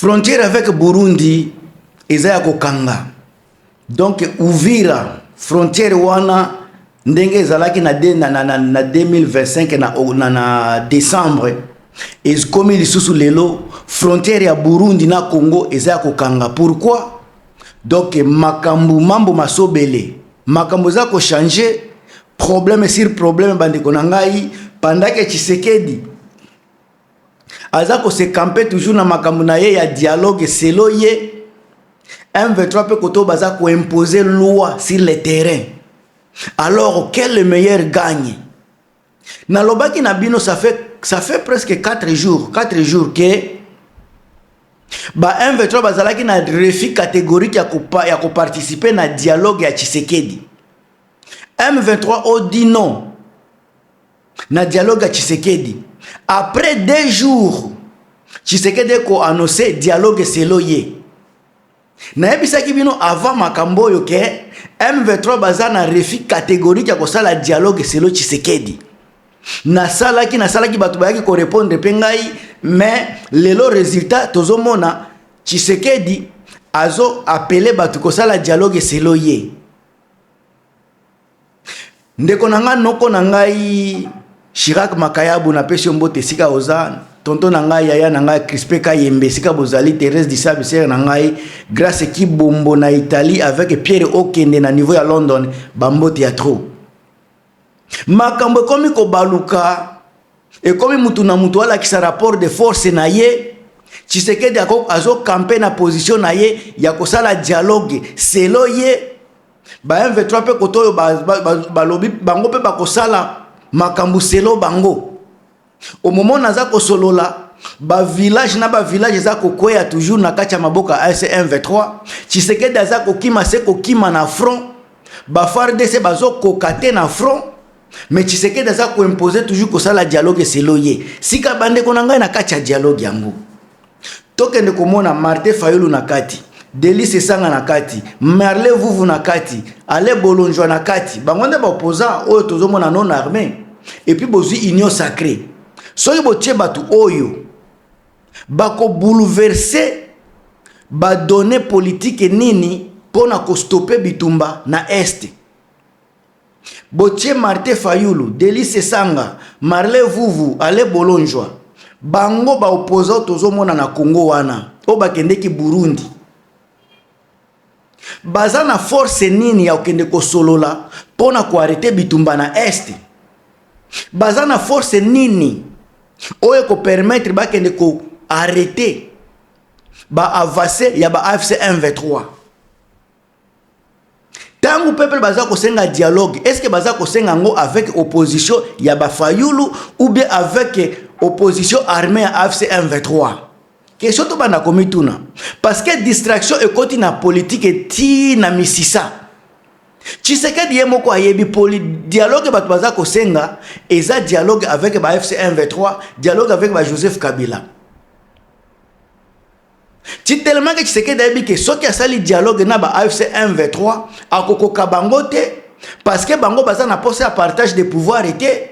Frontière avec Burundi eza ya kokanga. Donc Uvira frontière wana ndenge ezalaki na 2025 na décembre comme lisusu lelo frontière ya Burundi na Congo eza ya kokanga. Pourquoi? Donc mambo masobele makambo za ko changer problème sur problème bandeko na ngai pendant que Tshisekedi aza ko se camper toujours na makambo na ye ya dialogue selo ye M23 peut koto baza ko imposer loi sur le terrain. Alors quel le meilleur gagne? Na lobaki na bino ça fait presque 4 jours que ba M23 bazalaki na refus catégorique ya ko participer na dialogue ya Tshisekedi. M23 o dit non na dialogue ya Tshisekedi. Après 2 jours Tshisekedi ko annoncé dialogue selo ye. Na ebisaki bino avant makambo yo ke M23 baza na refus catégorique ya ko sala dialogue selo Tshisekedi. Na salaki batu bayaki ko répondre pengai mais lelo résultat tozomona Tshisekedi azo appelé batu ko sala dialogue selo ye. Ndeko nanga noko nangai Chirac Makayabu na pesi mbote sika oza tonton nangai yaya nangai Crispé Kayembe sika bozali Thérèse Dissabe sœur nangai grâce qui bombo na Italie avec Pierre Okende na niveau ya London bambote ya trop. Makambo komi ko baluka et komi mutu na mutu ala kisa rapport de force na ye Tshisekedi azo camper na position na ye ya kosala dialogue selo ye ba M23 pe kotoyo balobi bango pe bakosala makambu selo bango. Au moment naza ko solola ba village za ko kwea toujours na kacha maboka AFC M23 Tshisekedi aza ko kima na front ba FARDC bazo kokate na front mais Tshisekedi aza ko imposer toujours ko sala dialogue selo ye. Sika bande ko nanga na kacha dialogue yango tokende komona Martin Fayulu na kati Delice Sanga na kati Merle Vuvu na kati Ale Bolonjwa na kati bangonde ba opposant oyo tozomona non armé et puis bozi union sacrée soki botie batu oyo bako bouleverser ba donner politique nini pona ko stopper bitumba na est. Botie Martin Fayulu Delice Sanga Marle Vuvu Ale Bolonjwa bango ba opposant tozomona na Congo wana o bakendeki Burundi baza na force nini ya okende ko solola pona ko arrêter bitumba na est. Baza na force nini oyo ko permettre ba kende ko arrêter ba avancer ya ba AFC M23. Tangu peuple baza ko senga dialogue, est-ce que baza ko senga ngo avec opposition ya ba Fayulu ou bien avec opposition armée à AFC M23? Question to bana komituna parce que distraction et côté na politique et ti na misisa. Tshisekedi yemoko ayebi dialogue batu baza ko senga eza dialogue avec ba AFC M23, dialogue avec ba Joseph Kabila. Tellement que Tshisekedi ayebi que soki asali dialogue na ba AFC M23 akokoka bango te parce que bango baza na poste à partage de pouvoir été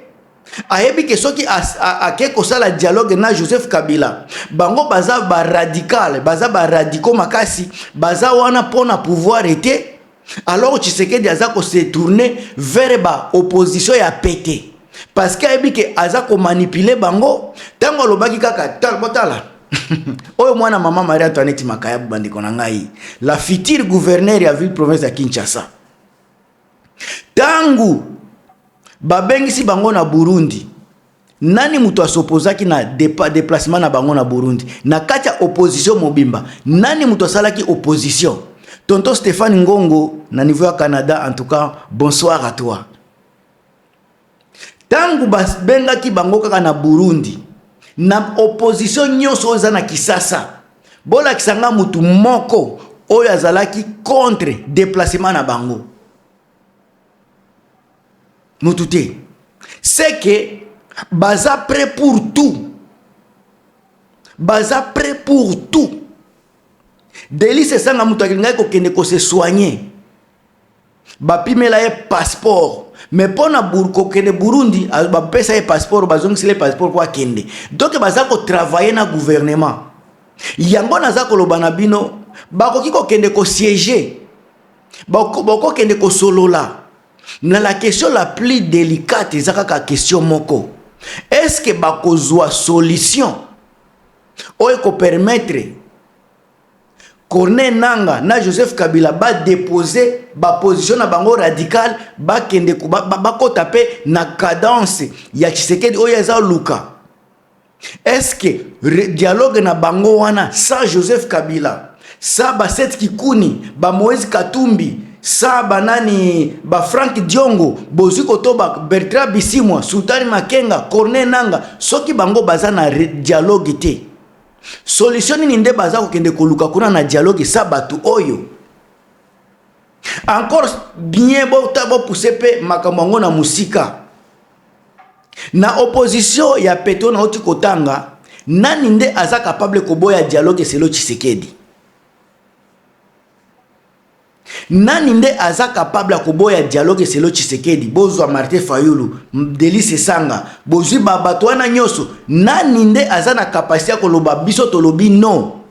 ayebi que soki ake kosala dialogue na Joseph Kabila bango baza ba radical baza ba radicaux makasi baza wana pona pouvoir été. Alors Tshisekedi aza ko se tourner vers ba opposition ya pété parce que ayebi que aza ko manipuler bango tango lobaki kaka talbotala oyo mwana mama Marie Antoinette Makayabu bandiko na ngai la future gouverneur ya ville province ya Kinshasa tangu babengisi bango na Burundi nani mutu asopozaki na déplacement na bango na Burundi na kati ya opposition mobimba nani mutu asalaki opposition? Tonton Stéphane Ngongo na niveau ya Canada. En tout cas bonsoir à toi. Tangu bengaki bango kaka na Burundi na opposition nyonso za na Kisasa bola kisanga mutu moko oyo azalaki contre déplacement na bango mututé. C'est que baza prêt pour tout. Baza prêt pour tout. Delice Sanga mutu akinga ko kende ko se soigner. Bapimela ye passeport. Mais pona burko kende Burundi, ba pesa ye passeport, bazongisi le passeport pour kende. Donc baza ko travailler na gouvernement. yango naza koloba na bino bakoki kokende ko siéger bako kende ko solola na la question la plus délicate ezaka ka question moko est-ce que bakozwa solution oyo ko permettre Corneille Nangaa na Joseph Kabila ba déposer ba position na bango radical ba kende ba ko taper na cadence ya Tshisekedi oyo eza luka. Est-ce que dialogue na bango wana sans Joseph Kabila, sa ba Seth Kikuni, ba Moïse Katumbi, sa ba nani ba Frank Diongo, bozi kotoba Bertrand Bisimwa, Sultani Makenga, Corneille Nangaa, soki bango baza na dialogue te. Solution nini nde baza kokende koluka kuna na dialogue sa batu oyo. Encore bien bo pousser pe makambo ngo na musika. Na opposition ya Peto na oti kotanga, nani nde aza capable koboya dialogue selo Tshisekedi? Nani nde aza capable koboya dialogue selo Tshisekedi? Bozwa Martin Fayulu, Delice Sanga, bozwi babato wana nyoso. Nani nde aza na capacité koloba biso tolobi non?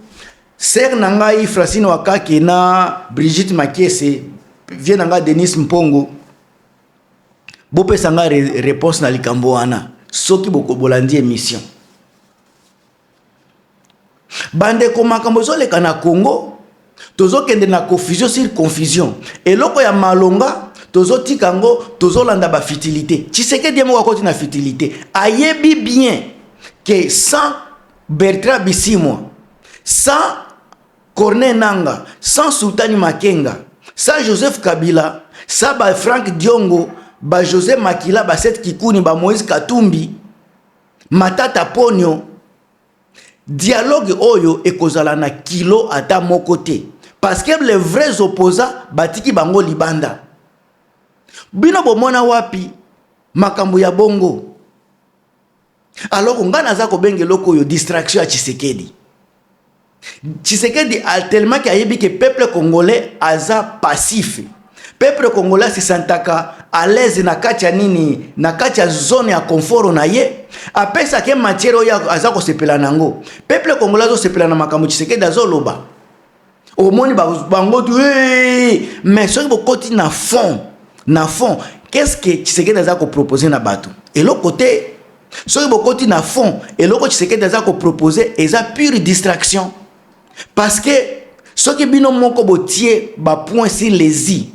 Ser nangai Francine Wakake na Brigitte Makiese, vient nanga Denis Mpongo. Bope sanga réponse na likambo wana soki bokolandi émission bande ko makambo zoleka na Congo tozokende na confusion sur confusion eloko ya malonga tozotika ngo tozolanda ba futilité Tshisekedi mo akoti na futilité ayebi bien que sans Bertrand Bisimwa, sans Corneille Nangaa, sans Sultani Makenga, sans Joseph Kabila, sans ba Frank Diongo, ba José Makila, ba Seth Kikuni, ba Moïse Katumbi, Matata Ponyo, dialogue oyo ekozala na kilo ata moko te. Parce que les vrais opposants batiki bango libanda. Bino bomona wapi makambo ya bongo. Alors nga naza ko benge loko yo distraction ya Tshisekedi. Tshisekedi a tellement que ayebi que peuple congolais aza passif. Peuple congolais se sentaka à l'aise na kati ya nini, na kati ya zone ya confort na ye. Apesa ke matière ya aza ko sepela nango. Peuple congolais zo sepela na makambo Tshisekedi azoloba. Omoni bango tu mais soki bokoti na fond, qu'est-ce que Tshisekedi aza ko proposer na bato? Et l'autre côté, soki bokoti na fond, et l'autre Tshisekedi aza ko proposer eza pure distraction. Parce que soki bino moko botie ba point sur les i.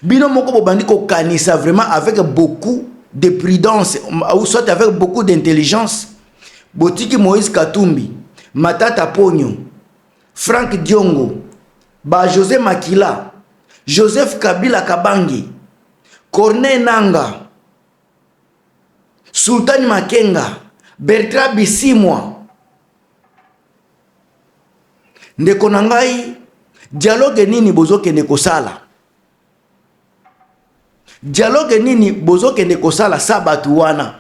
Bino moko bobandi ko kanisa vraiment avec beaucoup de prudence ou soit avec beaucoup d'intelligence. Botiki Moïse Katumbi, Matata Ponyo, Frank Diongo, ba José Makila, Joseph Kabila Kabangi, Corneille Nangaa, Sultani Makenga, Bertrand Bisimwa. Ndeko nangai dialogue nini bozokende kosala? Dialogue nini bozokende kosala sabatu wana?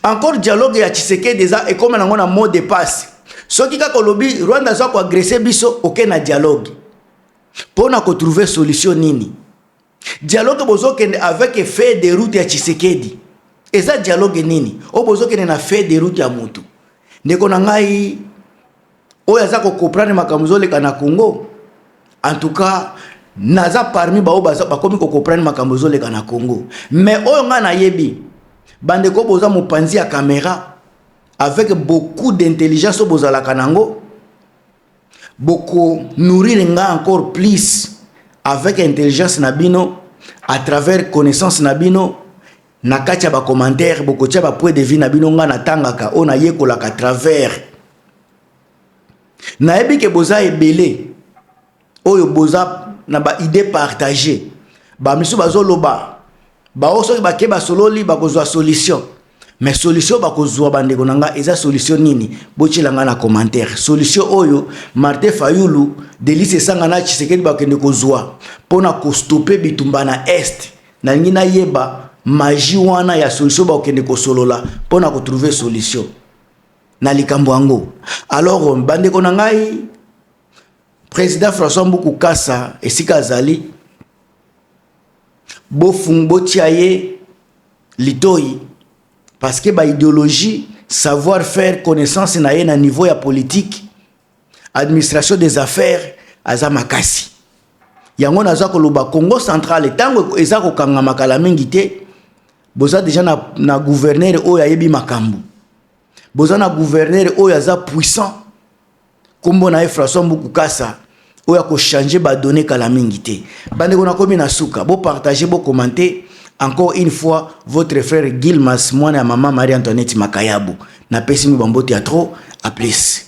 Encore dialogue ya Tshisekedi eza ekoma nango na mot de passe. Soki ka kolobi Rwanda za ko agresser biso oke na dialogue. Pona ko trouver solution nini? Dialogue bozokende avec fait de route ya Tshisekedi. Eza dialogue nini? O bozokende na fait de route ya mutu. Ndeko nangai oya za ko comprendre makambo zoleka na Congo. En tout cas, naza parmi ba obaza bakomi ko comprendre makambo zoleka na Congo. Mais oyo nga na yebi bande ko boza mopanzi ya caméra avec beaucoup d'intelligence bozala kanango. Beaucoup nourrir nga encore plus avec intelligence nabino à travers connaissance nabino na katia ba commentaire beaucoup tia ba point de vue nabino nga na tangaka ona yekola ka travers na yebi ke boza ebele oyo boza na ba idée partagée ba misu bazoloba ba oso ba ke ba sololi ba kozwa solution mais solution ba kozwa bandeko nanga eza solution nini bochilanga na commentaire solution oyo Martin Fayulu Delice Sanga na Tshisekedi ba kende kozwa pona ko stopper bitumba na est na ngina yeba magie wana ya solution ba kende ko solola pona ko trouver solution na likambo yango. Alors bandeko nangai président François Mboukou Kassa esika azali botiaye litoi parce que ba idéologie savoir faire, connaissance na ye na niveau ya politique, administration des affaires, aza makasi. Yango naza koloba Congo central tango eza ko kanga makala mingi te, boza déjà na gouverneur oyo ayebi makambu. Boza na gouverneur oyo aza puissant. Kombo na François Mbukukasa oyo ko changer ba donner kala mingi te. Bande kona komi na suka, bo partager, bo commenter. Encore une fois, votre frère Gilmas, moi et maman Marie-Antoinette Makayabu. Na pesi mi bambote ya trop, à plus.